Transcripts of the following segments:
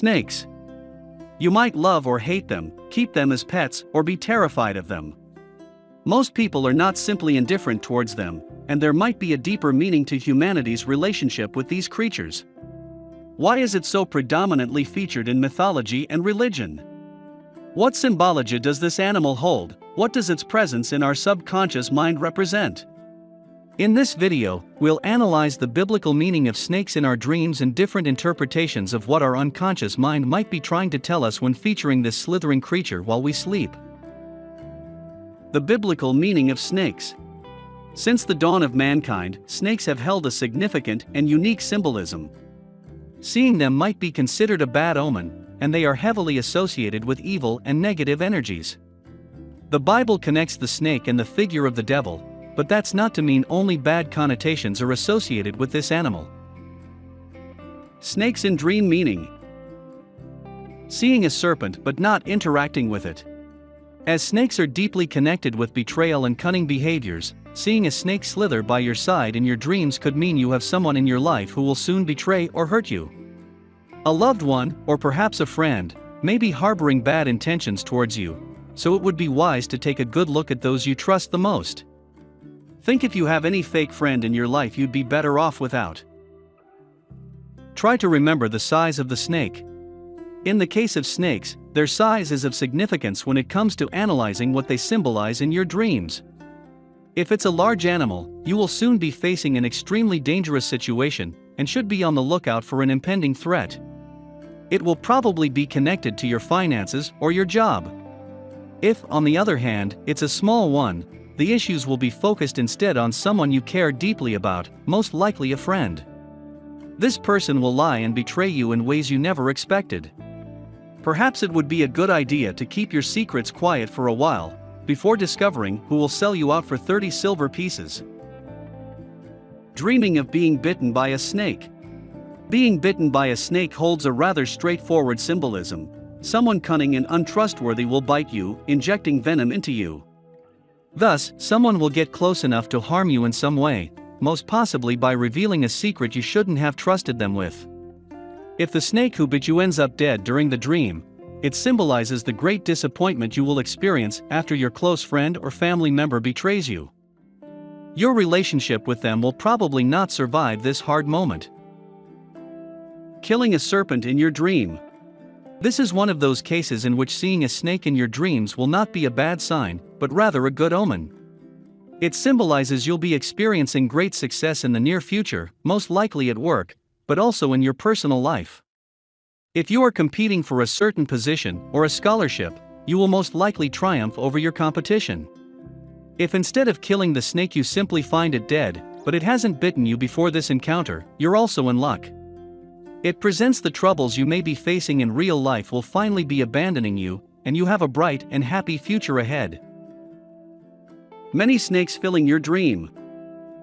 Snakes. You might love or hate them, keep them as pets, or be terrified of them. Most people are not simply indifferent towards them, and there might be a deeper meaning to humanity's relationship with these creatures. Why is it so predominantly featured in mythology and religion? What symbology does this animal hold? What does its presence in our subconscious mind represent? In this video, we'll analyze the biblical meaning of snakes in our dreams and different interpretations of what our unconscious mind might be trying to tell us when featuring this slithering creature while we sleep. The biblical meaning of snakes. Since the dawn of mankind, snakes have held a significant and unique symbolism. Seeing them might be considered a bad omen, and they are heavily associated with evil and negative energies. The Bible connects the snake and the figure of the devil, but that's not to mean only bad connotations are associated with this animal. Snakes in dream meaning. Seeing a serpent but not interacting with it. As snakes are deeply connected with betrayal and cunning behaviors, seeing a snake slither by your side in your dreams could mean you have someone in your life who will soon betray or hurt you. A loved one, or perhaps a friend, may be harboring bad intentions towards you, so it would be wise to take a good look at those you trust the most. Think if you have any fake friend in your life you'd be better off without. Try to remember the size of the snake. In the case of snakes, their size is of significance when it comes to analyzing what they symbolize in your dreams. If it's a large animal, you will soon be facing an extremely dangerous situation and should be on the lookout for an impending threat. It will probably be connected to your finances or your job. If, on the other hand, it's a small one, the issues will be focused instead on someone you care deeply about, most likely a friend. This person will lie and betray you in ways you never expected. Perhaps it would be a good idea to keep your secrets quiet for a while, before discovering who will sell you out for 30 silver pieces. Dreaming of being bitten by a snake. Being bitten by a snake holds a rather straightforward symbolism. Someone cunning and untrustworthy will bite you, injecting venom into you. Thus, someone will get close enough to harm you in some way, most possibly by revealing a secret you shouldn't have trusted them with. If the snake who bit you ends up dead during the dream, it symbolizes the great disappointment you will experience after your close friend or family member betrays you. Your relationship with them will probably not survive this hard moment. Killing a serpent in your dream. This is one of those cases in which seeing a snake in your dreams will not be a bad sign, but rather a good omen. It symbolizes you'll be experiencing great success in the near future, most likely at work, but also in your personal life. If you are competing for a certain position or a scholarship, you will most likely triumph over your competition. If instead of killing the snake you simply find it dead, but it hasn't bitten you before this encounter, you're also in luck. It presents the troubles you may be facing in real life will finally be abandoning you, and you have a bright and happy future ahead. Many snakes filling your dream.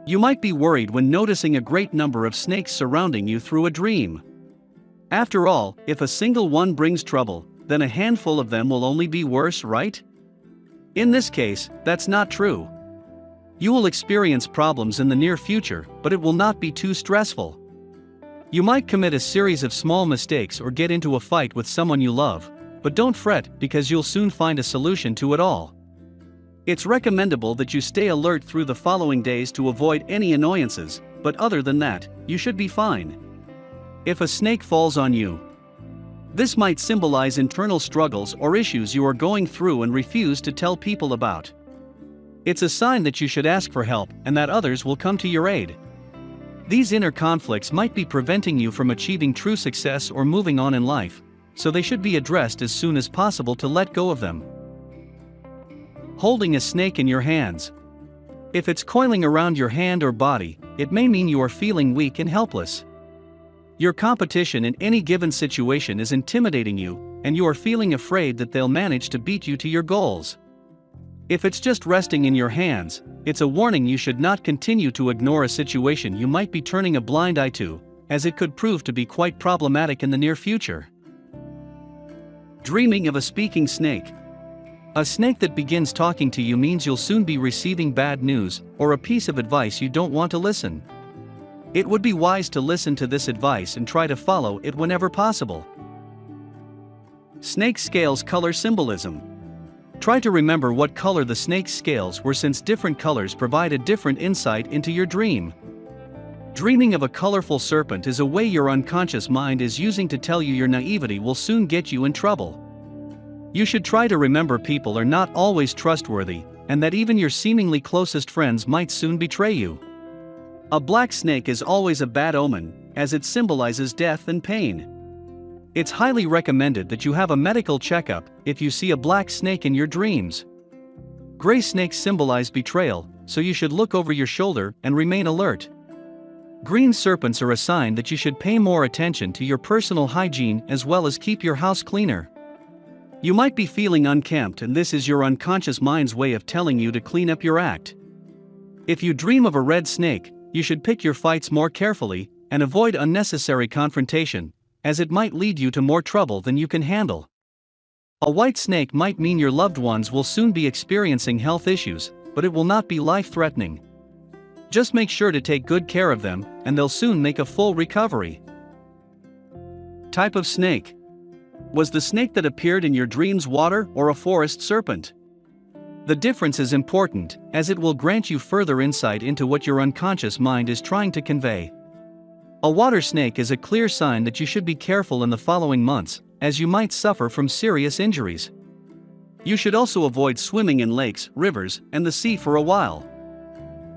You might be worried when noticing a great number of snakes surrounding you through a dream. After all, if a single one brings trouble, then a handful of them will only be worse, right? In this case, that's not true. You will experience problems in the near future, but it will not be too stressful. You might commit a series of small mistakes or get into a fight with someone you love, but don't fret because you'll soon find a solution to it all. It's recommendable that you stay alert through the following days to avoid any annoyances, but other than that, you should be fine. If a snake falls on you, this might symbolize internal struggles or issues you are going through and refuse to tell people about. It's a sign that you should ask for help and that others will come to your aid. These inner conflicts might be preventing you from achieving true success or moving on in life, so they should be addressed as soon as possible to let go of them. Holding a snake in your hands. If it's coiling around your hand or body, it may mean you are feeling weak and helpless. Your competition in any given situation is intimidating you, and you are feeling afraid that they'll manage to beat you to your goals. If it's just resting in your hands, it's a warning you should not continue to ignore a situation you might be turning a blind eye to, as it could prove to be quite problematic in the near future. Dreaming of a speaking snake. A snake that begins talking to you means you'll soon be receiving bad news or a piece of advice you don't want to listen. It would be wise to listen to this advice and try to follow it whenever possible. Snake scales color symbolism. Try to remember what color the snake's scales were, since different colors provide a different insight into your dream. Dreaming of a colorful serpent is a way your unconscious mind is using to tell you your naivety will soon get you in trouble. You should try to remember people are not always trustworthy, and that even your seemingly closest friends might soon betray you. A black snake is always a bad omen, as it symbolizes death and pain. It's highly recommended that you have a medical checkup if you see a black snake in your dreams. Gray snakes symbolize betrayal, so you should look over your shoulder and remain alert. Green serpents are a sign that you should pay more attention to your personal hygiene as well as keep your house cleaner. You might be feeling unkempt, and this is your unconscious mind's way of telling you to clean up your act. If you dream of a red snake, you should pick your fights more carefully and avoid unnecessary confrontation, as it might lead you to more trouble than you can handle. A white snake might mean your loved ones will soon be experiencing health issues, but it will not be life-threatening. Just make sure to take good care of them, and they'll soon make a full recovery. Type of snake. Was the snake that appeared in your dreams water or a forest serpent? The difference is important, as it will grant you further insight into what your unconscious mind is trying to convey. A water snake is a clear sign that you should be careful in the following months, as you might suffer from serious injuries. You should also avoid swimming in lakes, rivers, and the sea for a while.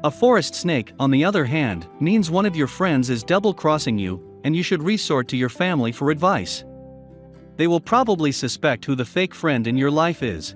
A forest snake, on the other hand, means one of your friends is double-crossing you, and you should resort to your family for advice. They will probably suspect who the fake friend in your life is.